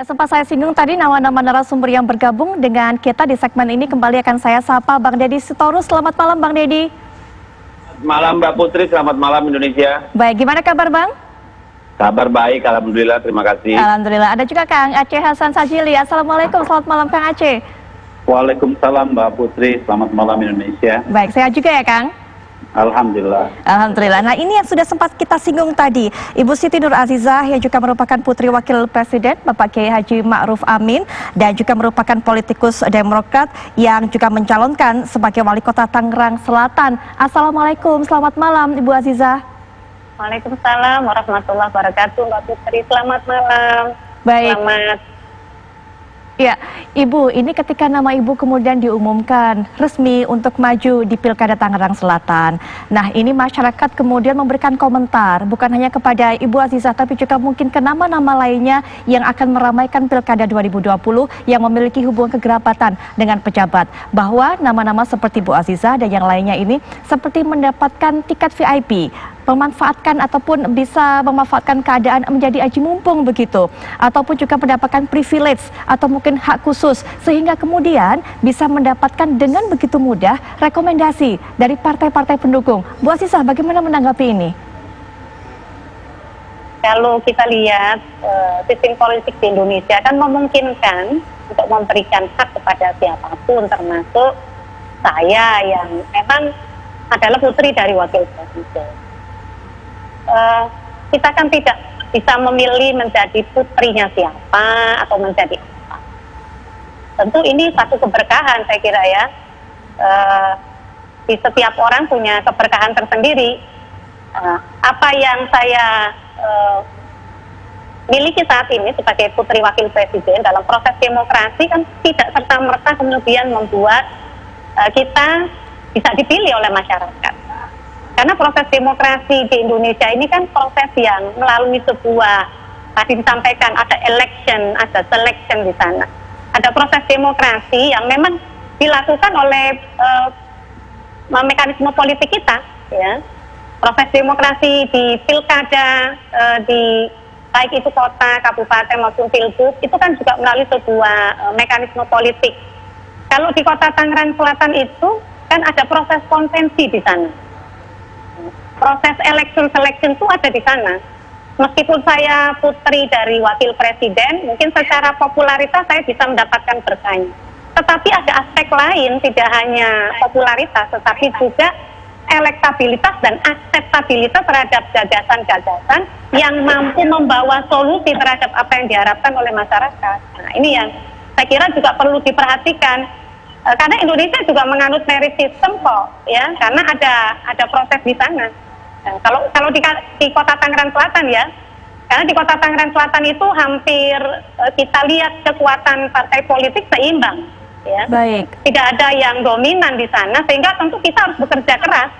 sempat saya singgung tadi nama-nama narasumber yang bergabung dengan kita di segmen ini. Kembali akan saya sapa Bang Deddy Sitorus. Selamat malam Bang Deddy. Malam Mbak Putri, selamat malam Indonesia. Baik, gimana kabar Bang? Kabar baik, Alhamdulillah, terima kasih. Alhamdulillah. Ada juga Kang Aceh Hasan Sajili. Assalamualaikum, selamat malam Kang Aceh. Waalaikumsalam Mbak Putri, selamat malam Indonesia. Baik, sehat juga ya Kang? Alhamdulillah. Alhamdulillah. Nah, ini yang sudah sempat kita singgung tadi, Ibu Siti Nur Azizah yang juga merupakan putri wakil presiden Bapak Kiai Haji Ma'ruf Amin dan juga merupakan politikus Demokrat yang juga mencalonkan sebagai wali kota Tangerang Selatan. Assalamualaikum, selamat malam Ibu Azizah. Waalaikumsalam warahmatullahi wabarakatuh, Mbak Putri. Selamat malam. Baik. Selamat. Ya, Ibu, ini ketika nama Ibu kemudian diumumkan resmi untuk maju di Pilkada Tangerang Selatan. Nah, ini masyarakat kemudian memberikan komentar, bukan hanya kepada Ibu Azizah, tapi juga mungkin ke nama-nama lainnya yang akan meramaikan Pilkada 2020 yang memiliki hubungan kekerabatan dengan pejabat. Bahwa nama-nama seperti Bu Azizah dan yang lainnya ini seperti mendapatkan tiket VIP, memanfaatkan ataupun bisa memanfaatkan keadaan menjadi aji mumpung begitu, ataupun juga mendapatkan privilege atau mungkin hak khusus sehingga kemudian bisa mendapatkan dengan begitu mudah rekomendasi dari partai-partai pendukung. Bu Azizah, bagaimana menanggapi ini? Kalau kita lihat sistem politik di Indonesia kan memungkinkan untuk memberikan hak kepada siapapun, termasuk saya yang memang adalah putri dari wakil presiden. Kita kan tidak bisa memilih menjadi putrinya siapa atau menjadi apa. Tentu ini satu keberkahan saya kira ya. Di setiap orang punya keberkahan tersendiri. Apa yang saya miliki saat ini sebagai putri wakil presiden dalam proses demokrasi kan tidak serta-merta kemudian membuat kita bisa dipilih oleh masyarakat. Karena proses demokrasi di Indonesia ini kan proses yang melalui sebuah, tadi disampaikan ada election, ada selection di sana. Ada proses demokrasi yang memang dilakukan oleh mekanisme politik kita, ya. Proses demokrasi di pilkada, di baik itu kota, kabupaten maupun pilgub, itu kan juga melalui sebuah mekanisme politik. Kalau di kota Tangerang Selatan itu kan ada proses konvensi di sana. Proses selection itu ada di sana. Meskipun saya putri dari wakil presiden, mungkin secara popularitas saya bisa mendapatkan berkah. Tetapi ada aspek lain, tidak hanya popularitas, tetapi juga elektabilitas dan akseptabilitas terhadap gagasan-gagasan yang mampu membawa solusi terhadap apa yang diharapkan oleh masyarakat. Nah, ini yang saya kira juga perlu diperhatikan. Karena Indonesia juga menganut merit system kok, ya, karena ada proses di sana. Kalau di kota Tangerang Selatan ya, karena di kota Tangerang Selatan itu hampir kita lihat kekuatan partai politik seimbang, ya. Baik. Tidak ada yang dominan di sana, sehingga tentu kita harus bekerja keras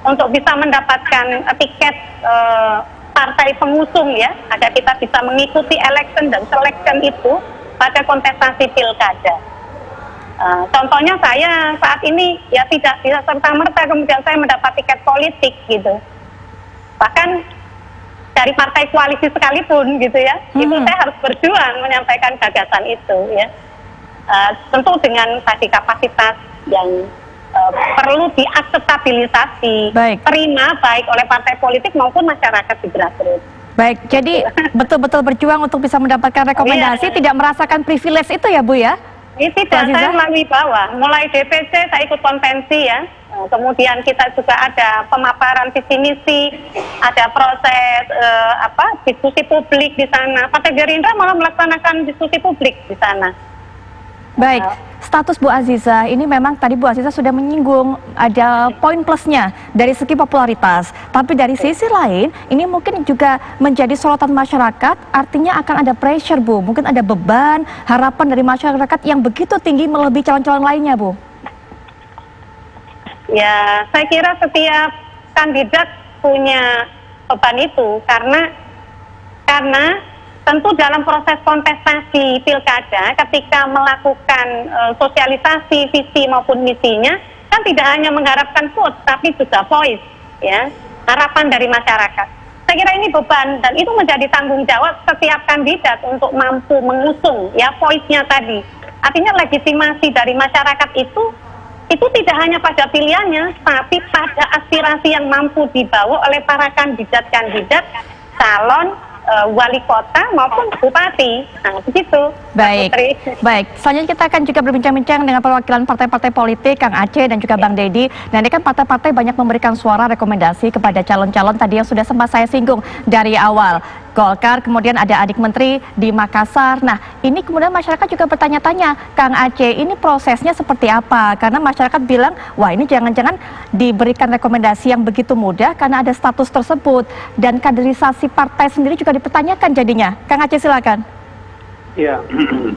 untuk bisa mendapatkan tiket partai pengusung ya, agar kita bisa mengikuti election dan selection itu pada kontestasi pilkada. Contohnya saya saat ini ya tidak serta-merta kemudian saya mendapat tiket politik gitu. Bahkan dari partai koalisi sekalipun gitu ya, itu saya harus berjuang menyampaikan gagasan itu ya. Tentu dengan tadi kapasitas yang perlu diakseptabilisasi, terima baik oleh partai politik maupun masyarakat di grassroots. Baik, jadi betul-betul berjuang untuk bisa mendapatkan rekomendasi, tidak merasakan privilege itu ya Bu ya? Ini tidak, saya melalui bawah, mulai DPC saya ikut konvensi ya, kemudian kita juga ada pemaparan visi misi, ada proses diskusi publik di sana. Partai Gerindra malah melaksanakan diskusi publik di sana. Baik, status Bu Azizah ini memang tadi Bu Azizah sudah menyinggung ada poin plusnya dari segi popularitas. Tapi dari sisi lain, ini mungkin juga menjadi sorotan masyarakat, artinya akan ada pressure Bu. Mungkin ada beban, harapan dari masyarakat yang begitu tinggi melebihi calon-calon lainnya Bu. Ya, saya kira setiap kandidat punya beban itu karena tentu dalam proses kontestasi pilkada ketika melakukan sosialisasi visi maupun misinya kan tidak hanya mengharapkan vote tapi juga voice ya, harapan dari masyarakat. Saya kira ini beban dan itu menjadi tanggung jawab setiap kandidat untuk mampu mengusung ya voice-nya tadi. Artinya legitimasi dari masyarakat itu tidak hanya pada pilihannya, tapi pada aspirasi yang mampu dibawa oleh para kandidat-kandidat calon wali kota maupun bupati. Nah, begitu. Baik, Putri. baik. Selanjutnya kita akan juga berbincang-bincang dengan perwakilan partai-partai politik, Kang Aceh dan juga Bang Dedi. Nah, ini kan partai-partai banyak memberikan suara rekomendasi kepada calon-calon tadi yang sudah sempat saya singgung dari awal. Golkar, kemudian ada adik menteri di Makassar. Nah, ini kemudian masyarakat juga bertanya-tanya, Kang Aceh, ini prosesnya seperti apa? Karena masyarakat bilang, wah ini jangan-jangan diberikan rekomendasi yang begitu mudah karena ada status tersebut. Dan kaderisasi partai sendiri juga dipertanyakan jadinya. Kang Aceh, silakan. Ya,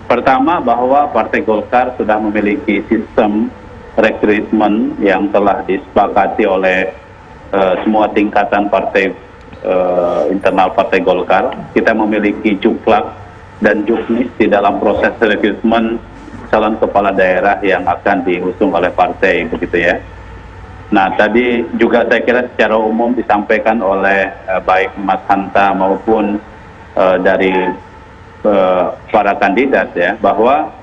pertama bahwa Partai Golkar sudah memiliki sistem rekrutmen yang telah disepakati oleh semua tingkatan partai internal Partai Golkar. Kita memiliki juklak dan juknis di dalam proses rekrutmen calon kepala daerah yang akan diusung oleh partai, begitu ya. Nah, tadi juga saya kira secara umum disampaikan oleh baik Mas Hanta maupun dari para kandidat ya, bahwa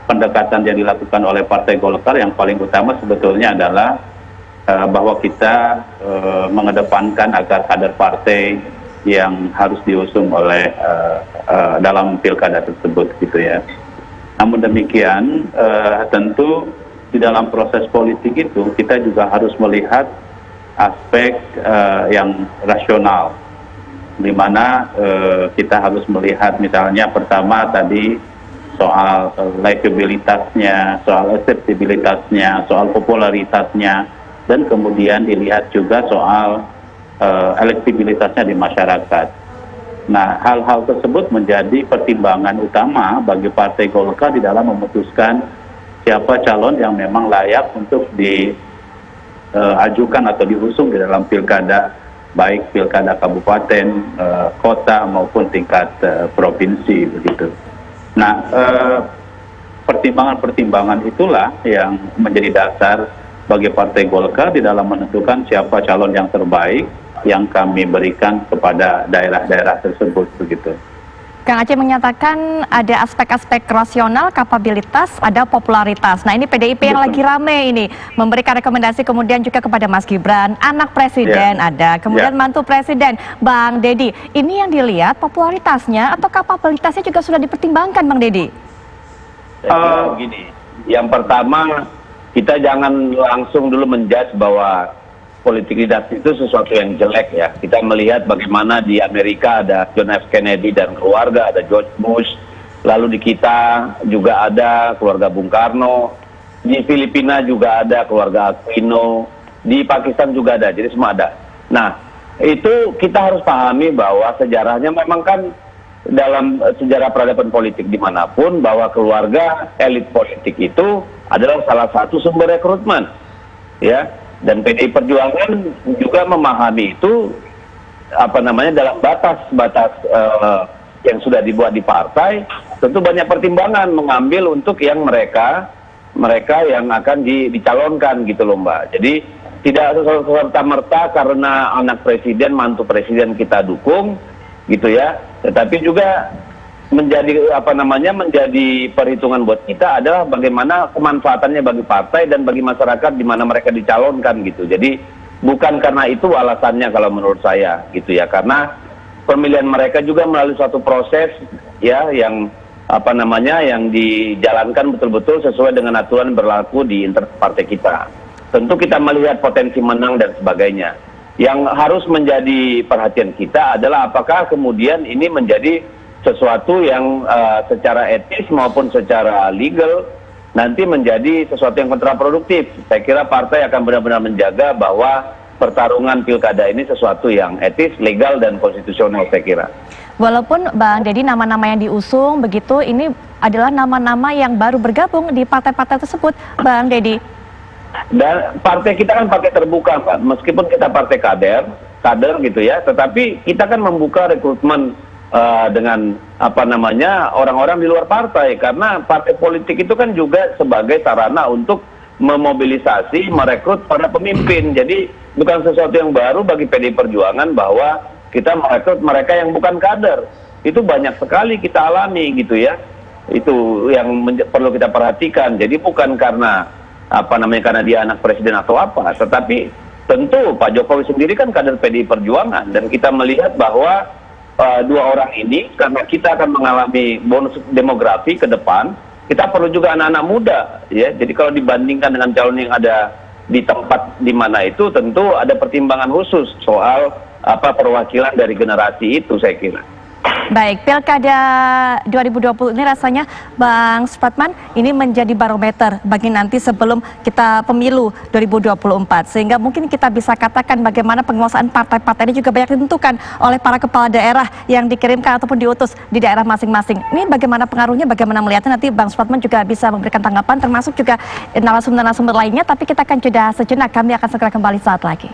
pendekatan yang dilakukan oleh Partai Golkar yang paling utama sebetulnya adalah bahwa kita mengedepankan agar kader partai yang harus diusung oleh dalam pilkada tersebut, gitu ya. Namun demikian, tentu di dalam proses politik itu kita juga harus melihat aspek yang rasional, di mana kita harus melihat misalnya pertama tadi soal likabilitasnya, soal akseptabilitasnya, soal popularitasnya, dan kemudian dilihat juga soal elektabilitasnya di masyarakat. Nah, hal-hal tersebut menjadi pertimbangan utama bagi Partai Golkar di dalam memutuskan siapa calon yang memang layak untuk diajukan atau diusung di dalam pilkada, baik pilkada kabupaten, kota maupun tingkat provinsi, begitu. Nah, pertimbangan-pertimbangan itulah yang menjadi dasar bagi Partai Golkar di dalam menentukan siapa calon yang terbaik yang kami berikan kepada daerah-daerah tersebut, begitu. Kang Aceh menyatakan ada aspek-aspek rasional, kapabilitas, ada popularitas. Nah, ini PDIP yang lagi rame ini memberikan rekomendasi kemudian juga kepada Mas Gibran, anak presiden ada, kemudian mantu presiden, Bang Dedi. Ini yang dilihat popularitasnya atau kapabilitasnya juga sudah dipertimbangkan, Bang Dedi? Begini, yang pertama kita jangan langsung dulu menjudge bahwa politik dinasti itu sesuatu yang jelek ya. Kita melihat bagaimana di Amerika ada John F. Kennedy dan keluarga, ada George Bush, lalu di kita juga ada keluarga Bung Karno, di Filipina juga ada keluarga Aquino, di Pakistan juga ada, jadi semua ada. Nah, itu kita harus pahami bahwa sejarahnya memang kan dalam sejarah peradaban politik dimanapun bahwa keluarga elit politik itu adalah salah satu sumber rekrutmen, ya. Dan PDI Perjuangan juga memahami itu dalam batas-batas yang sudah dibuat di partai. Tentu banyak pertimbangan mengambil untuk yang mereka yang akan dicalonkan, gitu loh, Mbak. Jadi tidak serta-merta karena anak presiden, mantu presiden kita dukung, gitu ya. Tetapi juga menjadi perhitungan buat kita adalah bagaimana kemanfaatannya bagi partai dan bagi masyarakat di mana mereka dicalonkan, gitu. Jadi bukan karena itu alasannya kalau menurut saya, gitu ya, karena pemilihan mereka juga melalui suatu proses ya yang yang dijalankan betul-betul sesuai dengan aturan berlaku di internal partai kita. Tentu kita melihat potensi menang dan sebagainya. Yang harus menjadi perhatian kita adalah apakah kemudian ini menjadi sesuatu yang secara etis maupun secara legal nanti menjadi sesuatu yang kontraproduktif. Saya kira partai akan benar-benar menjaga bahwa pertarungan pilkada ini sesuatu yang etis, legal, dan konstitusional, saya kira. Walaupun Bang Dedi nama-nama yang diusung begitu, ini adalah nama-nama yang baru bergabung di partai-partai tersebut, Bang Dedi. Dan partai kita kan partai terbuka, Pak. Meskipun kita partai kader gitu ya, tetapi kita kan membuka rekrutmen dengan orang-orang di luar partai, karena partai politik itu kan juga sebagai sarana untuk memobilisasi, merekrut para pemimpin. Jadi bukan sesuatu yang baru bagi PDI Perjuangan bahwa kita merekrut mereka yang bukan kader. Itu banyak sekali kita alami gitu ya. Itu yang perlu kita perhatikan. Jadi bukan karena karena dia anak presiden atau apa, tetapi tentu Pak Jokowi sendiri kan kader PDI Perjuangan, dan kita melihat bahwa dua orang ini, karena kita akan mengalami bonus demografi ke depan, kita perlu juga anak-anak muda ya. Jadi kalau dibandingkan dengan calon yang ada di tempat di mana itu, tentu ada pertimbangan khusus soal perwakilan dari generasi itu, saya kira. Baik, Pilkada 2020 ini rasanya Bang Supratman ini menjadi barometer bagi nanti sebelum kita pemilu 2024. Sehingga mungkin kita bisa katakan bagaimana penguasaan partai-partai ini juga banyak ditentukan oleh para kepala daerah yang dikirimkan ataupun diutus di daerah masing-masing. Ini bagaimana pengaruhnya, bagaimana melihatnya, nanti Bang Supratman juga bisa memberikan tanggapan termasuk juga narasumber-narasumber lainnya. Tapi kita akan jeda sejenak, kami akan segera kembali saat lagi.